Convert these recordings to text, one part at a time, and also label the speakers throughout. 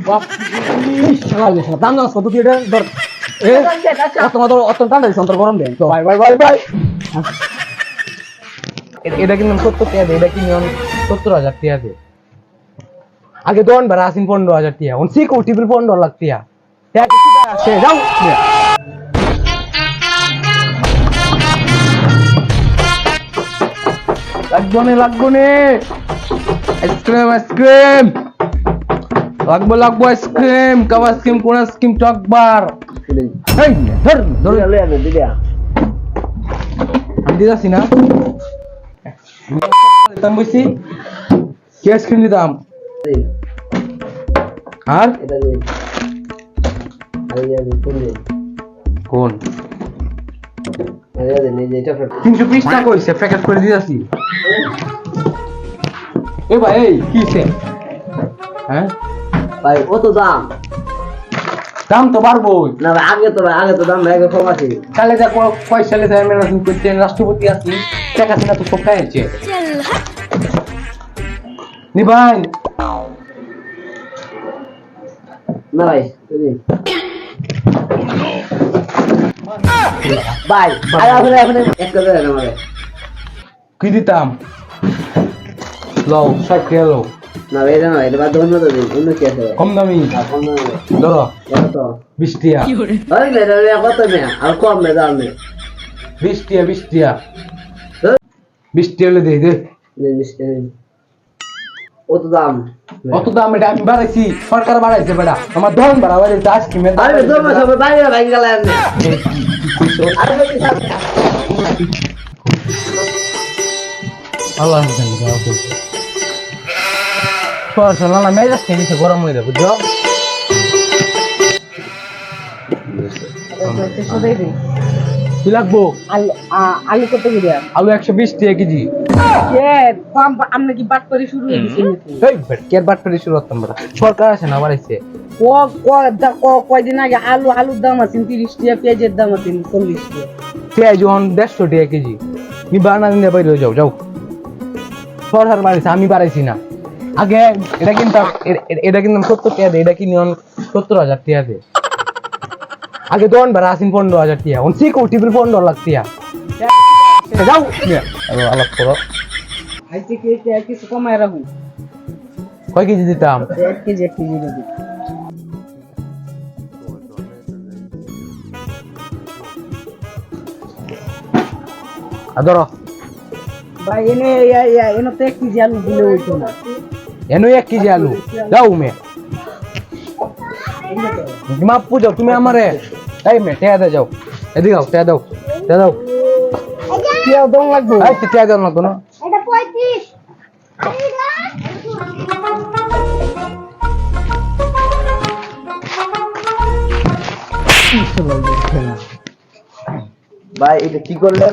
Speaker 1: বাপ শালা রে শালা দাম দাম কত দিয়ে ধর এ তোমাদের অত ঠান্ডা দিছ অন্তর গরম দেন তো ভাই ভাই ভাই ভাই
Speaker 2: এটা কিন্তু 70 টাকা দেয়, এটা কিন্তু 70,000 টাকা দেয়। আগে দোন ভাড়া আসিন 15,000 টাকা, এখন সিকিউরিটি বিল 15 লাখ টাকা। টাকা কিছু আসে যাও লাগবো নে আইসক্রিম আইসক্রিম লাগবো আইসক্রিম কাবা আইসক্রিম কোন আইসক্রিম চকবার এই ধর ধর আমি দিদাছি না দিতাম বলছি কি আইসক্রিম দিতাম আর কোন 320 টাকা হইছে প্যাকেট করে দিয়েছি। এ ভাই এই কিছে হ্যাঁ
Speaker 1: ভাই কত দাম
Speaker 2: দাম তো বাড়বো
Speaker 1: না ভাই আগে তো দাম আগে কম আছে
Speaker 2: কালে যা পয়সা সালে যায় মেরাসিং করতে রাষ্ট্রপতি আসলি টাকা সিনা তো সব খাইছে নি ভাই
Speaker 1: না ভাই ভাই আরে এখন একটা দেন আমারে
Speaker 2: কি দিতাম লও 60 টাকা লও
Speaker 1: না ভাই না এটা বাদ অন্য তো দিন অন্য কি আছে
Speaker 2: কম দামি ধরো
Speaker 1: কত
Speaker 2: 20 টাকা
Speaker 1: আরে মেরা কত মে আর কম মে দাম মে
Speaker 2: 20 টাকা 20 টাকা হলে দে
Speaker 1: অত দাম
Speaker 2: এটা আমি বাড়াইছি সরকার বাড়াইছে বেটা আমার ধন বাড়া বাড়াইছে আইসক্রিমের
Speaker 1: আরে দোর মাস হবে বাইরে ভাই গেল আরে
Speaker 2: আল্লাহ হাফেজ সরকার না মেজাজ থেকে গরম হয়ে যাবে বুঝছো কি লাগবো
Speaker 1: আলু কত করে
Speaker 2: আলু 120 টাকা কেজি
Speaker 1: আমরা কি বাট করে শুরু হয়ে গেছে
Speaker 2: এই কের বাট করে শুরু করতাম বড় সরকার আছে না বাড়াইছে
Speaker 1: কয়দিন আগে আলুর দাম আছে 30 টাকা পেঁয়াজের দাম আছে 40 টাকা
Speaker 2: পেঁয়াজ যখন 150 টাকা কেজি নি বানা নিয়ে বাইরে যাও যাও সরকার বাড়াইছে আমি বাড়াইছি না আগে এটা কিন্তু 70 টাকা দেয়, এটা কিনে 70,000 টাকা দেয়। আগে দোন ভাড়া আসিন 15,000 টাকা, এখন সিকিউরিটি বিল 15 লাখ টাকা। যাও আলাপ করো
Speaker 1: আইতে কি কিছু কমায় রাখুন
Speaker 2: কয় কেজি দিতাম
Speaker 1: 1 কেজি দিবি
Speaker 2: ধরো
Speaker 1: ভাই এনে তো 1 কেজি আলু দিলে হইতো না
Speaker 2: এনো 1 কেজি আলু যাও মে মাপ পুজো তুমি আমারে এই মে টেয়া দে যাও এদিকে যাও টেয়া দাও
Speaker 1: কি দম লাগবে
Speaker 2: এই টেয়া দাও না কোনো
Speaker 3: এটা 35
Speaker 1: ভাই এটা কি করলেন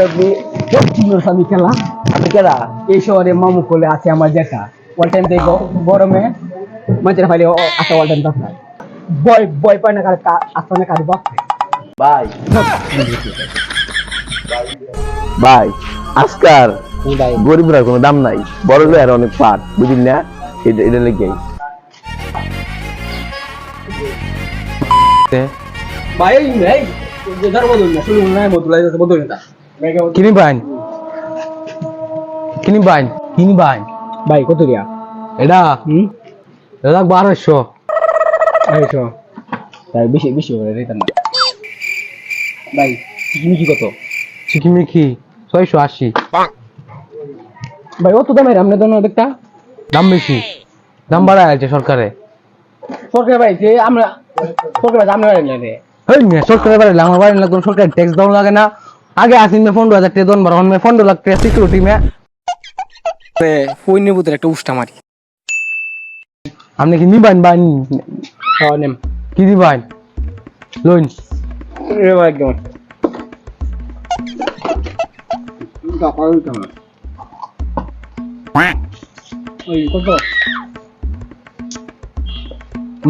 Speaker 1: আপনি আমি খেলা আপনি খেলা এই শহরে মামু কোলে আছে আমার যেটা ওয়াল টাইম দেখো গরমে মাঝে ফাইলে আসা ওয়াল টাইম দরকার বয় পায় না আসলে কারি বাপ
Speaker 4: ভাই আজকার গরিবরা কোনো দাম নাই বড় লোকের অনেক পাট বুঝলি না এটা লেগে
Speaker 1: ভাই এই ধর বদল না শুরু না বদলাই যাচ্ছে বদল না
Speaker 2: কিনি বাইন
Speaker 1: ভাই কত রিয়া
Speaker 2: এটা এটা 1200
Speaker 1: তাই বেশি করে রেট না ভাই কি কত
Speaker 2: চিকিমিকি 680
Speaker 1: ভাই অত দামের আমনে দোনো দেখতা
Speaker 2: দাম বেশি দাম বাড়ায় আছে সরকার
Speaker 1: ভাই যে আমরা সরকার বাড়াই রে
Speaker 2: এই মিয়া সরকার বাড়াইলে আমার বাড়ি লাগবে সরকার ট্যাক্স দাও লাগে না আগে আসিন মে 15,000 টাকা দন বাড়ান মে 15 লাখ টাকা সিকিউরিটি মে
Speaker 1: ফোনের ভিতরে একটা উষ্টা মারি
Speaker 2: আপনি কি নিবান বাইন
Speaker 1: নেম
Speaker 2: কি দিবান লোন
Speaker 1: রে ভাই একদম ওই কত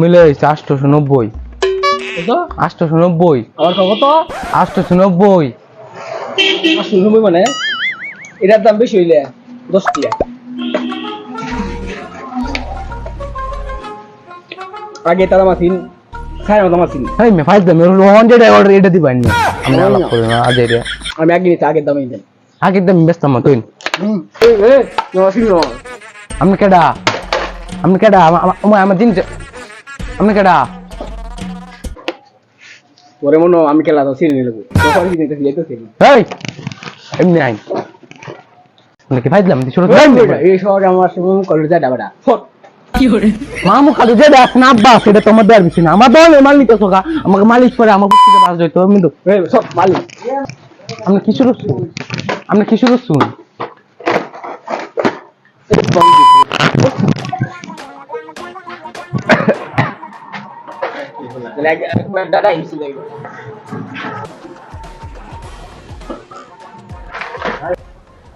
Speaker 2: মিলে 890
Speaker 1: কত
Speaker 2: 890
Speaker 1: আর কত
Speaker 2: 890
Speaker 1: 890 মানে এটার দাম বেশি হইলে 10 টাকা আগে তারা মাসিন খায় না মাসিন
Speaker 2: এই মে ফাইজ দাম 100 অর্ডার এটা দিবেন না আমি আলাপ করে না আজ এর
Speaker 1: আমি আগে নিতে আগের দামই দেন
Speaker 2: আগে দাম ব্যস্ত মত তুই
Speaker 1: এই মাসিন নো
Speaker 2: আপনি কেডা আমার দিন আপনি কেডা
Speaker 1: ওরে মনো আমি খেলা তো সিনে নেব তখন কি নিতে যেতে সিনে
Speaker 2: এই এমনি আইন আপনি কি ফাইজ দাম শুরু
Speaker 1: এই শহরে আমার সময় কলেজে যাডা বড়া
Speaker 2: মামু খাদু যে দেখ না বাস এটা তোমার দেয়ার বেশি না আমার দলে মাল নিতে সোকা আমাকে মালিশ করে আমার বুঝতে বাস হইতো আমি তো
Speaker 1: এই সব মালিক
Speaker 2: আপনি কি শুরু শুন
Speaker 1: দাদা ইসি লাগবে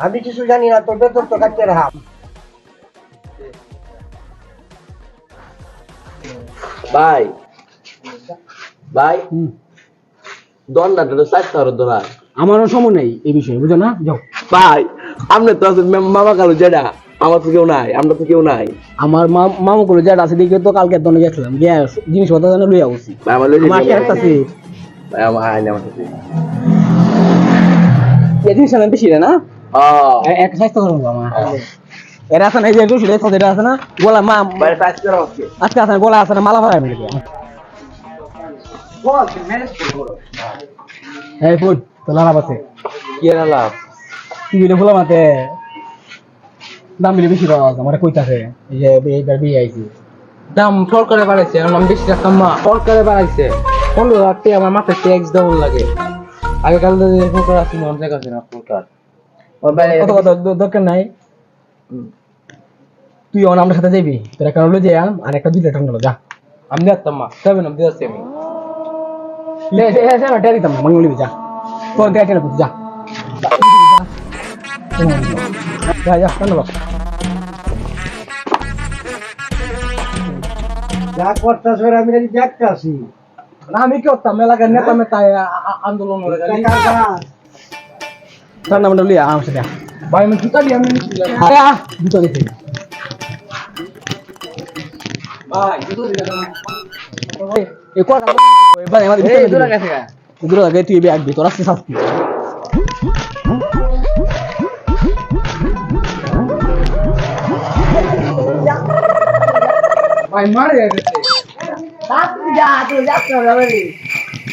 Speaker 3: আমি কিছু জানি না তোর বেতন তো কাটতে রাখা
Speaker 4: ভাই ভাই দন্ডাটা তো চাইতে হবে ধরা
Speaker 1: আমারও সময় নেই এই বিষয়ে বুঝো না যাও
Speaker 4: ভাই আপনি তো আছেন মামা কালু যেটা আমার তো কেউ নাই আমরা তো কেউ নাই
Speaker 1: আমার মামু করে যেটা আছে দেখে তো কালকে দনে গেছিলাম গিয়ে জিনিসপত্র জানা লইয়া বসি
Speaker 4: ভাই আমার লই
Speaker 1: আমার একটা আছে
Speaker 4: ভাই আমার আইনে আমার সাথে
Speaker 1: এই জিনিস না বেশি না
Speaker 4: হ্যাঁ
Speaker 1: এক স্বাস্থ্য করবো আমার এরা আছে না এই যে রসুন এটা আছে না গোলা মা
Speaker 4: ভাই সাইজ করা হচ্ছে
Speaker 1: আজকে আছে না গোলা আছে না মালা ভরা আমি এই ফুট তো লাভ আছে
Speaker 4: কি এর লাভ
Speaker 1: তুই এটা বলা মাতে দাম বিলে বেশি পাওয়া আমার কইতাছে এই যে এইবার বিয়ে আইছি
Speaker 2: দাম সরকারে বাড়াইছে আমার বেশি টাকা মা সরকারে বাড়াইছে 15,000 টাকা আমার মাথায় ট্যাক্স দেওয়া লাগে আগে কাল সরকার আছে না অনেক আছে না সরকার
Speaker 1: কত কত দরকার নাই তুই অন আমার সাথে যাবি তোর একটা হলো যে আর একটা 2 লিটার হলো যা
Speaker 2: আমি যাচ্তাম মা সেভেন আমি দিয়েছি আমি
Speaker 1: ডেয়ারি দাম মঙ্গলি যা তোর দেয়া কেন যা যা যা কেন
Speaker 3: যা করতেছ আমি দেখতে আসি
Speaker 1: না আমি কি করতাম এলাকার নেতা মেতায় আন্দোলন করে তার নামটা লিয়া আমার সাথে
Speaker 2: ভাই আমি জুতা দিয়ে আমি নিচ্ছি
Speaker 1: দুটো দিতে
Speaker 2: ভাই জুতা দিয়ে
Speaker 1: এই কথা এবার আমাদের দূর আগে তুই ব্যাগ দি তোর আসতে শাস্তি
Speaker 2: ভাই মারে গেছে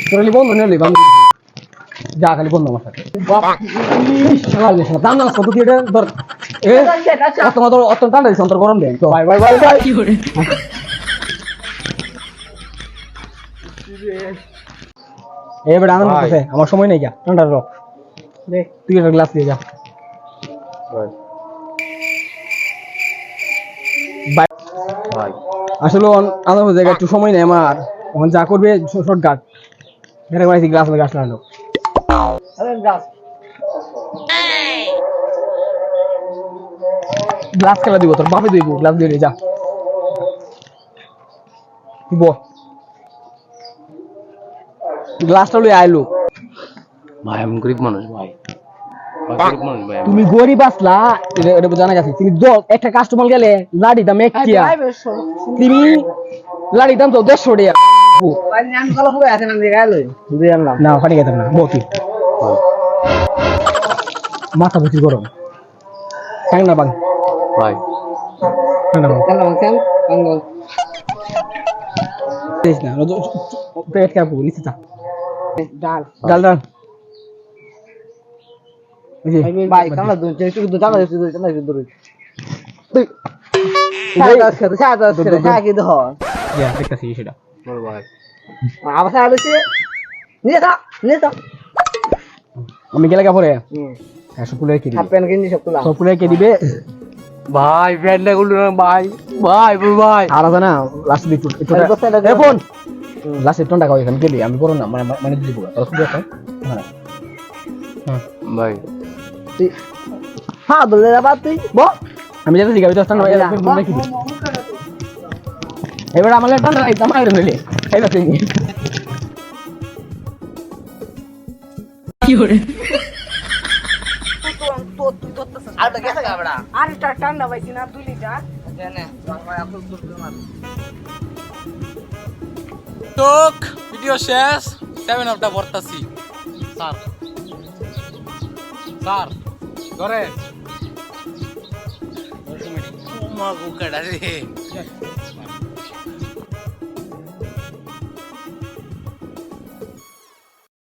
Speaker 1: তোর বন্ধু নিলি বান্ধব যা খালি বন্ধু আমার সাথে দাম না কত কি এটা ধর তোমার তোর অত্যন্ত ঠান্ডা দিচ্ছে অন্তর গরম দেন তো ভাই ভাই ভাই ভাই কি করে এবার আনন্দ করতেছে আমার সময় নেই যা ঠান্ডা রক দেখ তুই একটা গ্লাস দিয়ে যা
Speaker 4: ভাই
Speaker 1: আসলে আনন্দ জায়গা একটু সময় নেই আমার এখন যা করবে শর্ট গার্ড বেড়ে মাইছি গ্লাস গাছ লাগানো গ্লাস খেলা দিব তোর বাপে দিব গ্লাস দিয়ে যা দিব গ্লাসটা লই আইলো
Speaker 2: ভাই আমি গরিব মানুষ ভাই গরিব মানুষ ভাই
Speaker 1: তুমি গরিব আসলা এটা জানা গেছে তুমি একটা কাস্টমার গেলে লাড়ি দাম এক টিয়া তুমি লাড়ি দাম তো 150 টাকা না ওখানে গেতাম না বকি মাথা বুঝি গরম খাই না বাং
Speaker 2: ভাই
Speaker 1: খাই না বাং দেখ না পেট কাপু নিচে যা ডাল ডাল ডাল
Speaker 3: ভাই কামলা দুই একটু জানা দিছি দুই জানা দিছি দুই সাদা কি দহ
Speaker 1: ইয়া দেখতাছি সেটা
Speaker 2: বল ভাই
Speaker 3: আবার সাদা দিছি নিয়ে দাও
Speaker 1: আমি গেলে কাপড়ে হ্যাঁ সবগুলো কে দিবে
Speaker 3: হাফ প্যান্ট কিনছি
Speaker 1: সবগুলো কে দিবে
Speaker 2: ভাই ফ্যানটা গুলো ভাই ভাই ভাই
Speaker 1: আর আছে না লাস্ট দিক একটু এ ফোন লাস্ট একটু টাকা ওইখানে গেলি আমি বড় না মানে দিব তোর শুধু একটা হ্যাঁ
Speaker 2: ভাই
Speaker 3: হ্যাঁ বলে যাবা তুই
Speaker 1: আমি যেতে শিখাবি দশটা নয় রেখে দিই এবার আমার একটা একদম আইরন নিলে এই বাসে কি করে
Speaker 3: আরে ঠান্ডা পাইছি না 2 লিটার
Speaker 2: দর্শক ভিডিও শেষ 7 আপটা ভরতাছি স্যার স্যার ধরে মা বুকাটা রে